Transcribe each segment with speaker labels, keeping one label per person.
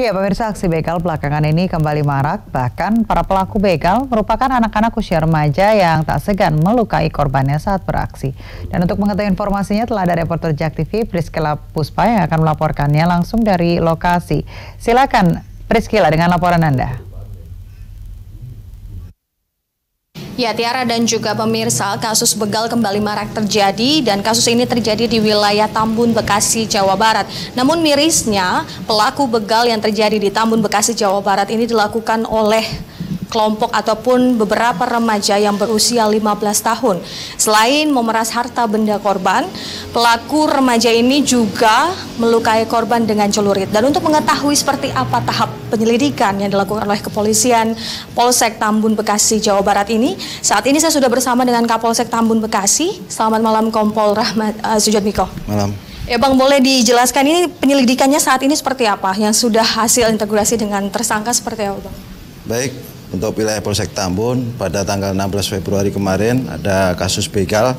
Speaker 1: Ya, pemirsa, aksi begal belakangan ini kembali marak. Bahkan para pelaku begal merupakan anak-anak usia remaja yang tak segan melukai korbannya saat beraksi. Dan untuk mengetahui informasinya telah ada reporter JAK TV Priscilla Puspa yang akan melaporkannya langsung dari lokasi. Silakan Priscilla dengan laporan Anda.
Speaker 2: Ya, Tiara dan juga pemirsa, kasus begal kembali marak terjadi dan kasus ini terjadi di wilayah Tambun, Bekasi, Jawa Barat. Namun mirisnya, pelaku begal yang terjadi di Tambun, Bekasi, Jawa Barat ini dilakukan oleh kelompok ataupun beberapa remaja yang berusia 15 tahun. Selain memeras harta benda korban, pelaku remaja ini juga melukai korban dengan celurit. Dan untuk mengetahui seperti apa tahap penyelidikan yang dilakukan oleh kepolisian Polsek Tambun, Bekasi, Jawa Barat ini, saat ini saya sudah bersama dengan Kapolsek Tambun, Bekasi. Selamat malam, Kompol Rahmat Sujatmiko.
Speaker 3: Malam.
Speaker 2: Ya Bang, boleh dijelaskan ini penyelidikannya saat ini seperti apa? Yang sudah hasil integrasi dengan tersangka seperti apa, Bang?
Speaker 3: Baik, untuk wilayah Polsek Tambun pada tanggal 16 Februari kemarin ada kasus begal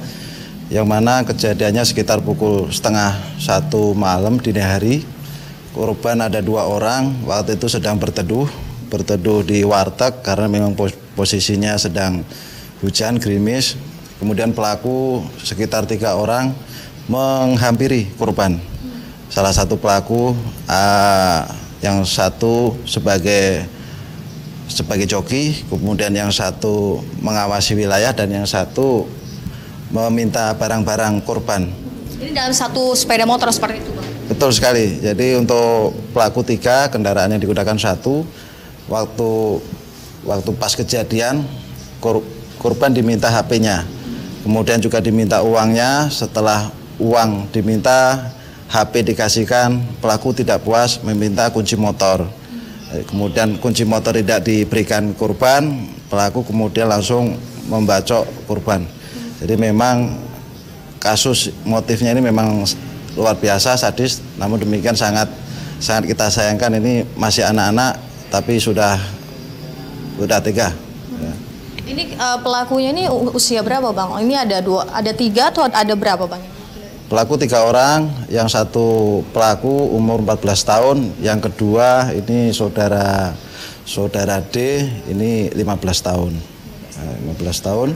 Speaker 3: yang mana kejadiannya sekitar pukul setengah 1 malam dini hari. Korban ada 2 orang, waktu itu sedang berteduh di warteg karena memang posisinya sedang hujan gerimis. Kemudian pelaku sekitar 3 orang menghampiri korban. Salah satu pelaku yang satu sebagai joki, kemudian yang satu mengawasi wilayah dan yang satu meminta barang-barang korban.
Speaker 2: Ini dalam satu sepeda motor seperti itu, Bang?
Speaker 3: Betul sekali. Jadi untuk pelaku 3, kendaraan yang digunakan 1. Waktu pas kejadian korban diminta HP-nya, kemudian juga diminta uangnya. Setelah uang diminta, HP dikasihkan, pelaku tidak puas meminta kunci motor. Kemudian kunci motor tidak diberikan korban, pelaku kemudian langsung membacok korban. Jadi memang kasus motifnya ini memang luar biasa, sadis, namun demikian sangat kita sayangkan. Ini masih anak-anak tapi sudah tega. Ya.
Speaker 2: Ini pelakunya ini usia berapa, Bang? Ini ada 3 atau ada berapa, Bang?
Speaker 3: Pelaku 3 orang, yang satu pelaku umur 14 tahun, yang kedua ini saudara D, ini 15 tahun. 15 tahun.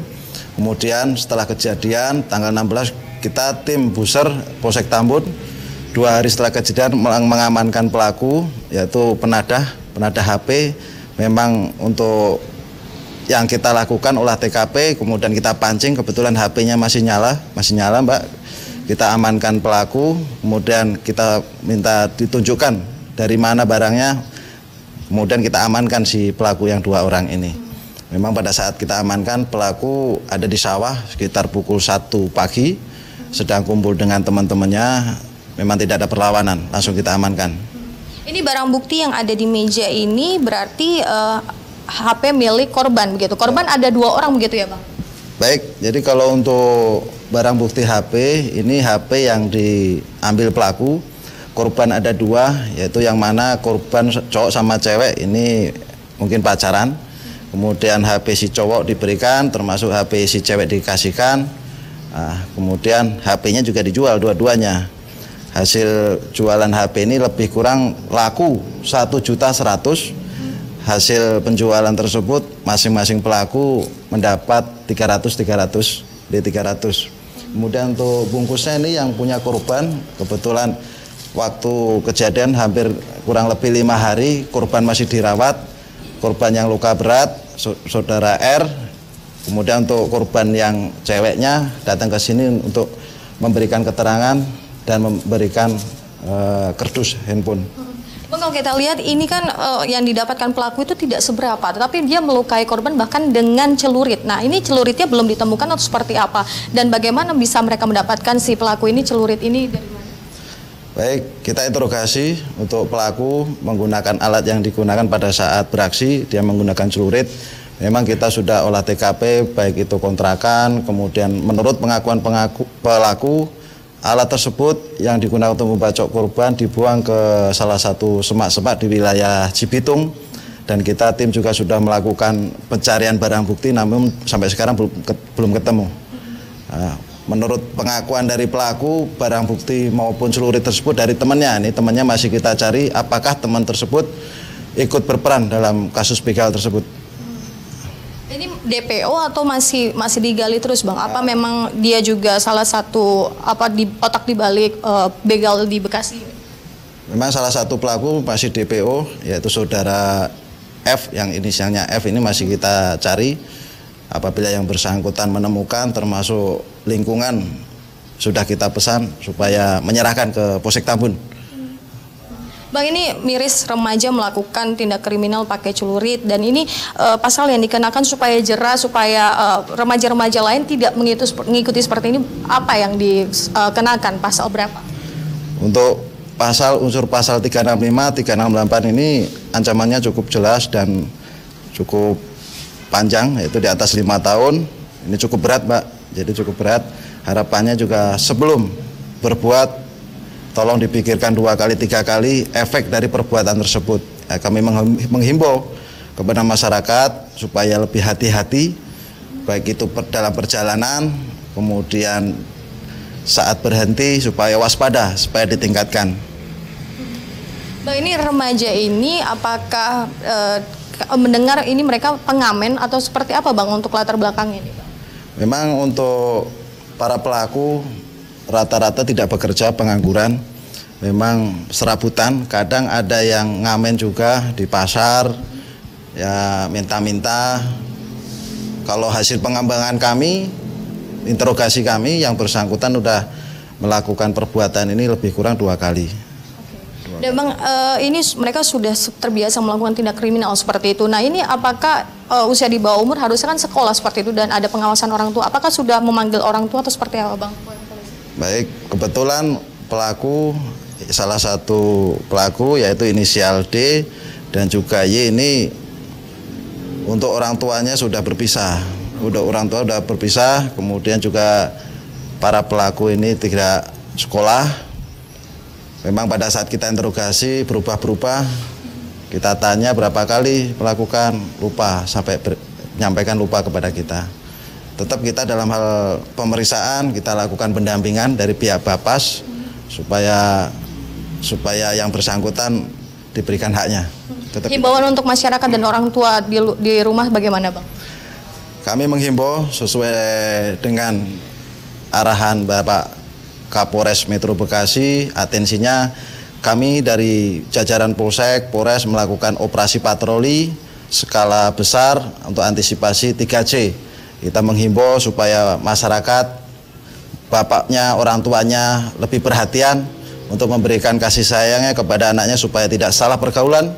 Speaker 3: Kemudian setelah kejadian tanggal 16 kita tim Buser Polsek Tambun 2 hari setelah kejadian mengamankan pelaku, yaitu penadah HP. Memang untuk yang kita lakukan olah TKP, kemudian kita pancing, kebetulan HP-nya masih nyala Mbak. Kita amankan pelaku, kemudian kita minta ditunjukkan dari mana barangnya, kemudian kita amankan si pelaku yang 2 orang ini. Memang pada saat kita amankan, pelaku ada di sawah sekitar pukul 1 pagi, sedang kumpul dengan teman-temannya, memang tidak ada perlawanan, langsung kita amankan.
Speaker 2: Ini barang bukti yang ada di meja ini berarti HP milik korban begitu. Korban ada 2 orang begitu ya, Bang?
Speaker 3: Baik, jadi kalau untuk barang bukti HP, ini HP yang diambil pelaku. Korban ada 2, yaitu yang mana korban cowok sama cewek ini mungkin pacaran. Kemudian HP si cowok diberikan, termasuk HP si cewek dikasihkan. Kemudian HP-nya juga dijual dua-duanya. Hasil jualan HP ini lebih kurang laku 1.100.000. Hasil penjualan tersebut masing-masing pelaku mendapat 300. Kemudian untuk bungkusnya ini yang punya korban, kebetulan waktu kejadian hampir kurang lebih 5 hari korban masih dirawat. Korban yang luka berat saudara R. Kemudian untuk korban yang ceweknya datang ke sini untuk memberikan keterangan dan memberikan kardus handphone.
Speaker 2: Bang, kalau kita lihat ini kan yang didapatkan pelaku itu tidak seberapa, tetapi dia melukai korban bahkan dengan celurit. Nah, ini celuritnya belum ditemukan atau seperti apa? Dan bagaimana bisa mereka mendapatkan si pelaku ini celurit ini dari mana?
Speaker 3: Baik, kita interogasi untuk pelaku menggunakan alat yang digunakan pada saat beraksi, dia menggunakan celurit. Memang kita sudah olah TKP, baik itu kontrakan, kemudian menurut pengakuan pelaku, alat tersebut yang digunakan untuk membacok korban dibuang ke salah satu semak-semak di wilayah Cibitung, dan kita tim juga sudah melakukan pencarian barang bukti, namun sampai sekarang belum ketemu. menurut pengakuan dari pelaku, barang bukti maupun celurit tersebut dari temannya. Ini temannya masih kita cari apakah teman tersebut ikut berperan dalam kasus begal tersebut.
Speaker 2: Ini DPO atau masih digali terus, Bang? Apa memang dia juga salah satu otak dibalik begal di Bekasi?
Speaker 3: Memang salah satu pelaku masih DPO, yaitu saudara F, yang inisialnya F ini masih kita cari. Apabila yang bersangkutan menemukan, termasuk lingkungan, sudah kita pesan supaya menyerahkan ke Polsek Tambun.
Speaker 2: Bang, ini miris remaja melakukan tindak kriminal pakai celurit, dan ini pasal yang dikenakan supaya jerah, supaya remaja-remaja lain tidak mengikuti seperti ini. Apa yang dikenakan, pasal berapa?
Speaker 3: Untuk unsur pasal 365, 368 ini ancamannya cukup jelas dan cukup panjang, yaitu di atas 5 tahun. Ini cukup berat, Mbak. Jadi cukup berat. Harapannya juga sebelum berbuat, tolong dipikirkan 2 kali 3 kali efek dari perbuatan tersebut. Kami menghimbau kepada masyarakat supaya lebih hati-hati, baik itu dalam perjalanan, kemudian saat berhenti, supaya waspada, supaya ditingkatkan.
Speaker 2: Bang, ini remaja ini apakah mendengar ini mereka pengamen atau seperti apa, Bang, untuk latar belakangnya ini, Bang?
Speaker 3: Memang untuk para pelaku rata-rata tidak bekerja, pengangguran, memang serabutan. Kadang ada yang ngamen juga di pasar, ya minta-minta. Kalau hasil pengembangan kami, interogasi kami, yang bersangkutan sudah melakukan perbuatan ini lebih kurang 2 kali.
Speaker 2: Dan Bang, ini mereka sudah terbiasa melakukan tindak kriminal seperti itu. Nah, ini apakah usia di bawah umur harusnya kan sekolah seperti itu dan ada pengawasan orang tua? Apakah sudah memanggil orang tua atau seperti apa, Bang?
Speaker 3: Baik, kebetulan pelaku, salah satu pelaku yaitu inisial D dan juga Y ini untuk orang tuanya sudah berpisah. Orang tua sudah berpisah, kemudian juga para pelaku ini tidak sekolah. Memang pada saat kita interogasi berubah-berubah, kita tanya berapa kali melakukan, lupa, sampai menyampaikan lupa kepada kita. Tetap kita dalam hal pemeriksaan, kita lakukan pendampingan dari pihak Bapas supaya yang bersangkutan diberikan haknya.
Speaker 2: Himbauan untuk masyarakat dan orang tua di rumah bagaimana, Bang?
Speaker 3: Kami menghimbau sesuai dengan arahan Bapak Kapolres Metro Bekasi, atensinya kami dari jajaran Polsek, Polres melakukan operasi patroli skala besar untuk antisipasi 3C. Kita menghimbau supaya masyarakat, bapaknya, orang tuanya lebih perhatian untuk memberikan kasih sayangnya kepada anaknya supaya tidak salah pergaulan,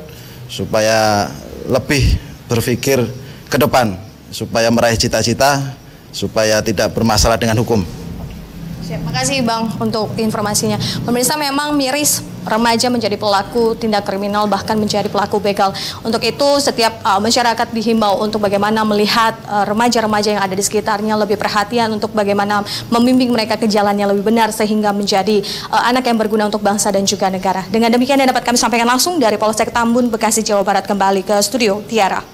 Speaker 3: supaya lebih berpikir ke depan, supaya meraih cita-cita, supaya tidak bermasalah dengan hukum.
Speaker 2: Terima kasih, Bang, untuk informasinya. Pemirsa, memang miris remaja menjadi pelaku tindak kriminal, bahkan menjadi pelaku begal. Untuk itu setiap masyarakat dihimbau untuk bagaimana melihat remaja-remaja yang ada di sekitarnya, lebih perhatian untuk bagaimana membimbing mereka ke jalan yang lebih benar sehingga menjadi anak yang berguna untuk bangsa dan juga negara. Dengan demikian yang dapat kami sampaikan langsung dari Polsek Tambun, Bekasi, Jawa Barat. Kembali ke studio, Tiara.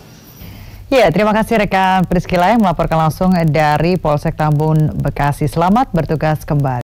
Speaker 1: Ya, terima kasih rekan Priscila yang melaporkan langsung dari Polsek Tambun, Bekasi. Selamat bertugas kembali.